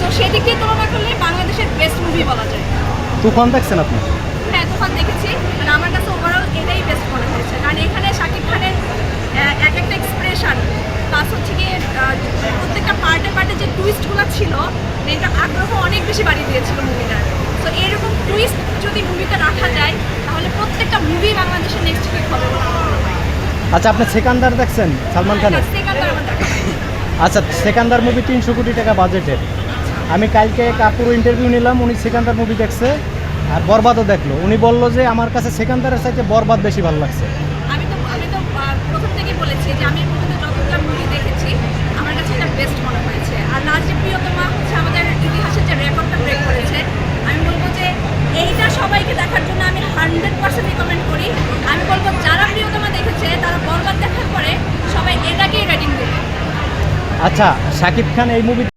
তো সেই দিক দিয়ে তুলনা করলে বাংলাদেশের বেস্ট মুভি বলা যায়। তুফান দেখছেন আপনি? হ্যাঁ, তুফান দেখেছি, মানে আমার কাছে ওভারঅল এটাই বেস্ট মনে হয়েছে, কারণ এখানে শাকিব খানের এক একটা এক্সপ্রেশন প্লাস হচ্ছে গিয়ে প্রত্যেকটা পার্টে পার্টে যে টুইস্টগুলো ছিল, এটা আগ্রহ অনেক বেশি বাড়িয়ে দিয়েছিল মুভিটার। তো এরকম টুইস্ট যদি মুভিতে রাখা যায় তাহলে প্রত্যেকটা মুভি বাংলাদেশের নেক্সট হিট হবে বলে আমার মনে হয়। আচ্ছা, আপনি সেকান্দার দেখছেন সালমান খানের? সেকেন্ডার আমার দেখা হয়নি। আচ্ছা, সেকান্দার মুভি 300 কোটি টাকা বাজেটের। আমি কালকে কাপুর ইন্টারভিউ নিলাম, উনি সেকান্দার মুভি দেখছে আর বরবাদও দেখলো। উনি বলল যে আমার কাছে সেকান্দারের চাইতে বরবাদ বেশি ভালো লাগছে। আমি তো প্রথম থেকেই বলেছি যে আমি মুভিতে যতগুলো মুভি দেখেছি আমার কাছে এটা বেস্ট মনে হয়েছে। আর নাজির প্রিয়তমা হচ্ছে আমাদের ইতিহাসের যে রেকর্ডটা ব্রেক করেছে। আমি বলবো যে এইটা সবাইকে দেখার জন্য আমি 100% রিকমেন্ড করি। আমি বলবো যারা প্রিয়তমা দেখেছে তারা বরবাদ দেখার পরে সবাই এটাকেই রেটিং দেবে। আচ্ছা, শাকিব খান এই মুভি